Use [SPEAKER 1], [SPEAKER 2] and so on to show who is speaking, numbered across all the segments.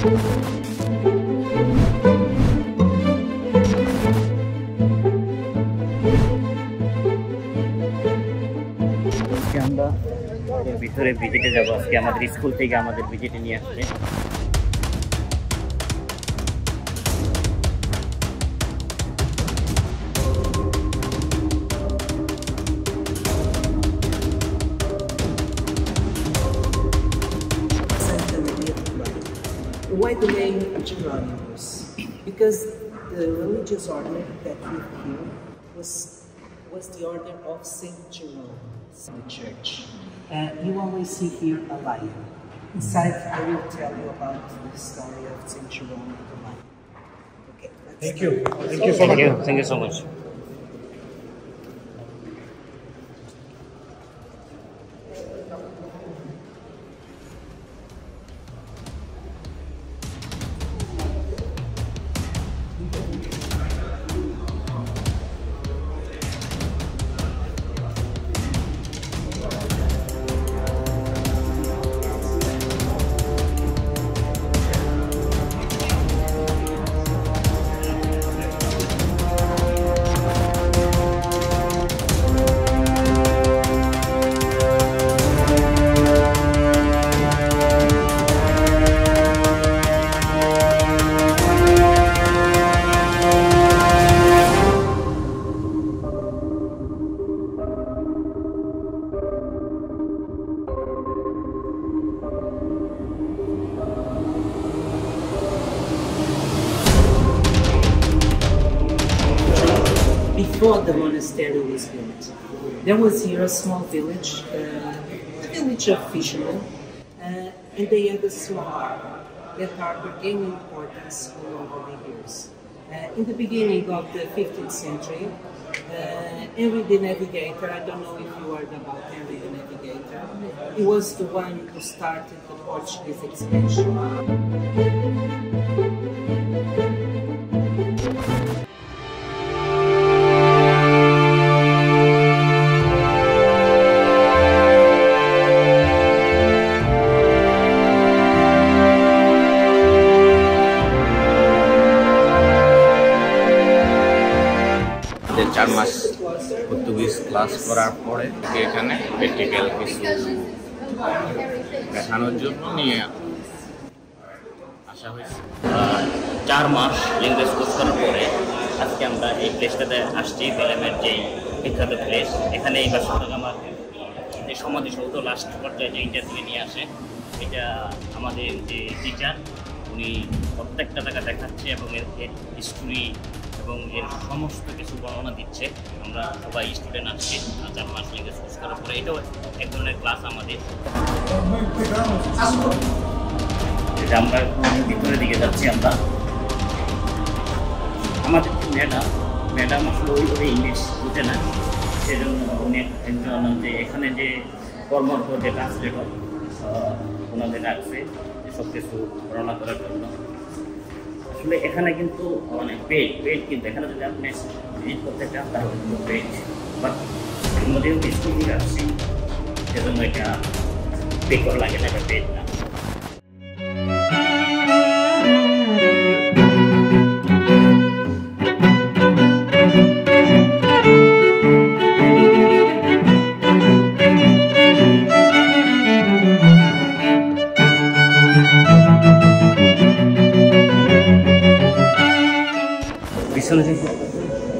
[SPEAKER 1] আমরা ভিতরে ভিজিটে যাব। আজকে আমাদের স্কুল থেকে আমাদের ভিজিটে নিয়ে আসছে।
[SPEAKER 2] Why the name Geronimos? Because the religious order that lived here was the order of Saint Jerome, the church. You always see here a lion. Inside, I will tell you about the story of Saint Jerome and the lion. Okay.
[SPEAKER 3] Thank you. Thank you so much.
[SPEAKER 1] Thank you so much.
[SPEAKER 2] Before the monastery was built, there was here a small village, a village of fishermen, and they had a small harbor. That harbor gained importance all over the years. In the beginning of the 15th century, Henry the Navigator, I don't know if you heard about Henry the Navigator, he was the one who started the Portuguese expansion.
[SPEAKER 4] চার মাস Portuguese class করার পরে এখানে practical কিছু দেখানোর জন্য নিয়ে আসা হয়েছে।
[SPEAKER 1] 4 মাস ল্যাঙ্গুয়েজ কোর্স করার পরে আজকে আমরা এই প্লেসটাতে আসছি। বেলেমের যেই বিখ্যাত প্লেস, এখানে এই বাসনটাকে আমার যে সমাধিসৌধ লাস্ট পর্যায়ে যে ইন্টারভিউ নিয়ে আসে, এটা আমাদের যে টিচার উনি প্রত্যেকটা জায়গা দেখাচ্ছে এবং এর হিস্টোরি এবং এর সমস্ত কিছু বর্ণনা দিচ্ছে। আমরা সবাই স্টুডেন্ট আসছি 4 মাস ল্যাঙ্গুয়েজ কোর্স করার পরে। এটাও এক ধরনের ক্লাস আমাদের। এটা আমরা ভিতরের দিকে যাচ্ছি। আমরা আমাদের ম্যাডাম আসলে ওইভাবে ইংলিশ বুঝে না, সেজন্য উনি একজন যে এখানে যে কর্মরত যে ট্রান্সলেটর ওনাদের রাখছে সব কিছু বর্ণনা করার জন্য। আসলে এখানে কিন্তু মানে পেড কিন্তু এখানে যদি আপনি ভিজিট করতে চান তাহলে কিন্তু পেড, বাট আমাদের স্কুল থেকে আসছি সেজন্য এটা পে করা লাগে না, এটা পেড না।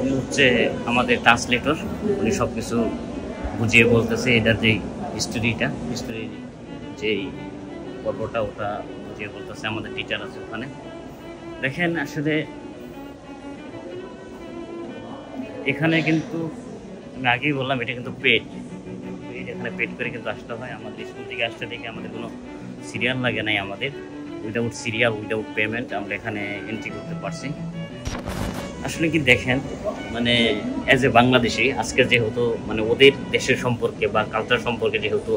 [SPEAKER 1] উনি হচ্ছে আমাদের ট্রান্সলেটর, উনি সব কিছু বুঝিয়ে বলতেছে। এটার যে হিস্টোরির যেই গল্পটা ওটা বুঝিয়ে বলতেছে। আমাদের টিচার আছে ওখানে। দেখেন আসলে এখানে কিন্তু আমি আগেই বললাম এটা কিন্তু পেড, এখানে পেড করে কিন্তু আসতে হয়। আমাদের স্কুল থেকে আসতে দেখে আমাদের কোনো সিরিয়াল লাগে নাই, আমাদের উইদাউট সিরিয়াল উইদাউট পেমেন্ট আমরা এখানে এন্ট্রি করতে পারছি। আসলে কি দেখেন মানে অ্যাজ এ বাংলাদেশি আজকে যেহেতু মানে ওদের দেশের সম্পর্কে বা কালচার সম্পর্কে যেহেতু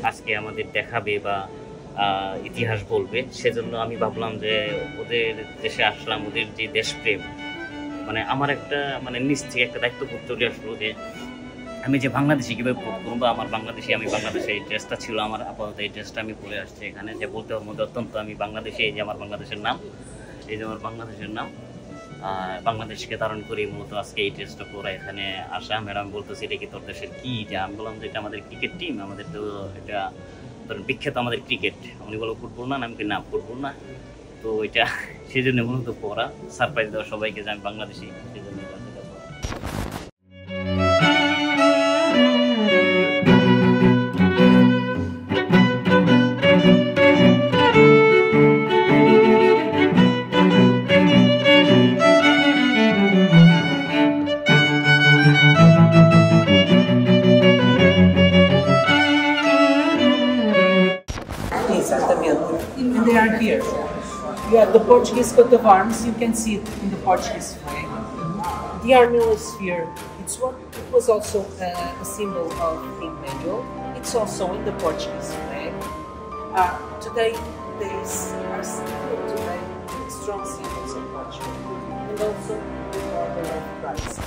[SPEAKER 1] আজকে আমাদের দেখাবে বা ইতিহাস বলবে, সেজন্য আমি ভাবলাম যে ওদের দেশে আসলাম, ওদের যে দেশপ্রেম মানে আমার একটা মানে নিজ থেকে একটা দায়িত্ববোধ চলে আসলো যে আমি যে বাংলাদেশি কীভাবে পোর্ট করবো, আমার বাংলাদেশি, আমি বাংলাদেশে এই ড্রেসটা ছিল আমার, আপাতত এই ড্রেসটা আমি পরে আসছি এখানে, যে বলতে ওর মধ্যে অত্যন্ত আমি বাংলাদেশি, এই যে আমার বাংলাদেশের নাম, এই যে আমার বাংলাদেশের নাম, বাংলাদেশকে ধারণ করি মূলত আজকে এই ড্রেসটা পরে এখানে আসা। ম্যাডাম বলতেছে এটা কি তোর দেশের কী, যে আমি বললাম যে এটা আমাদের ক্রিকেট টিম, আমাদের তো এটা ধরেন বিখ্যাত আমাদের ক্রিকেট। উনি বলো ফুটবল না, আমি না ফুটবল না, তো এটা সেই জন্য মূলত পড়া, সারপ্রাইজ দেওয়া সবাইকে যে আমি বাংলাদেশি, সেই জন্য
[SPEAKER 2] Exatamente. And they are here. You have the Portuguese coat of arms. You can see it in the Portuguese flag. The armillary sphere. It was also a symbol of King Manuel. It's also in the Portuguese flag. Today, these are still today strong symbols of Portugal, and also the order of Christ.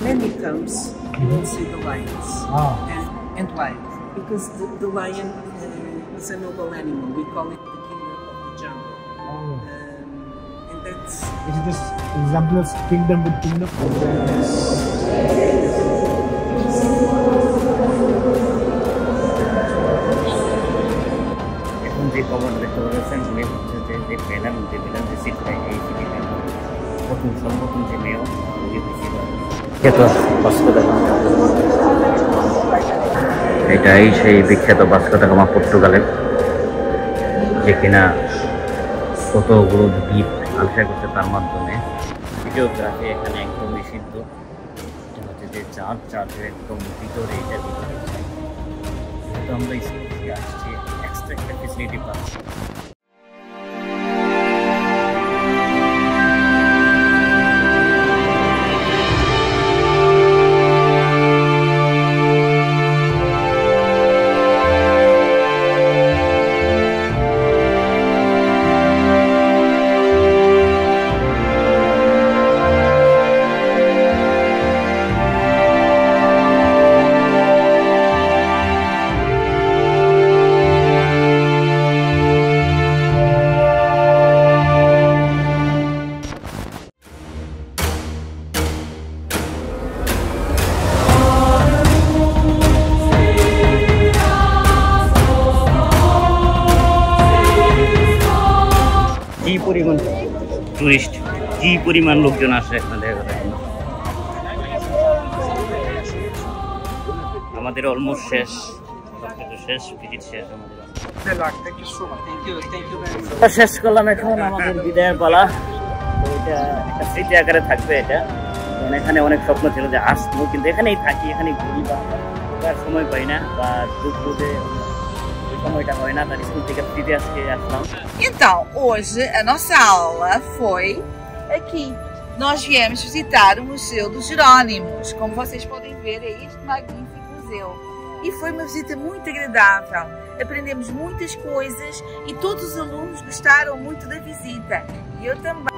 [SPEAKER 2] Many times you will see the lions and why? Because the lion is a noble animal. We call it the king of the jungle. And that's
[SPEAKER 3] Is this resembles kingdom with kingdom?
[SPEAKER 1] এখন যে খবর দেখতে পাচ্ছেন উনি হচ্ছে যে পেলাম যে সিটটা এই সিটিতে সর্বপ্রথম যে মেয়র উনি হয়েছিল এটাই সেই বিখ্যাত ভাস্কো দা গামা পর্তুগালের, যে কিনা কতগুলো দ্বীপ আবিষ্কার করছে তার মাধ্যমে। ভিডিওগ্রাফি এখানে একদম নিষিদ্ধ, এটা হচ্ছে যে চার্চের একদম ভিতরে, এটা ভিতরে যেহেতু আমরা স্কুল থেকে আসছি এক্সট্রা একটা ফেসিলিটি পাচ্ছি। কি পরিমাণ টুরিস্ট, কি পরিমাণ লোকজন আসে এখানে দেখা যায়। আমাদের অলমোস্ট শেষ, সবকিছু শেষ, ভিজিট শেষ আমাদের। শেষ করলাম, এখন আমাদের বিদায়ের পালা। তো এটা একটা স্মৃতি আকারে থাকবে এটা, কারণ এখানে অনেক স্বপ্ন ছিল যে আসবো, কিন্তু এখানেই থাকি, এখানেই ঘুরি, বা সময় পাই না, বা দুপুরে সময়টা হয় না, তার স্কুল থেকে ফিরে আজকে আসলাম।
[SPEAKER 5] Então, hoje a nossa aula foi aqui. Nós viemos visitar o Museu dos Jerónimos. Como vocês podem ver, é este magnífico museu. E foi uma visita muito agradável. Aprendemos muitas coisas e todos os alunos gostaram muito da visita. E eu também.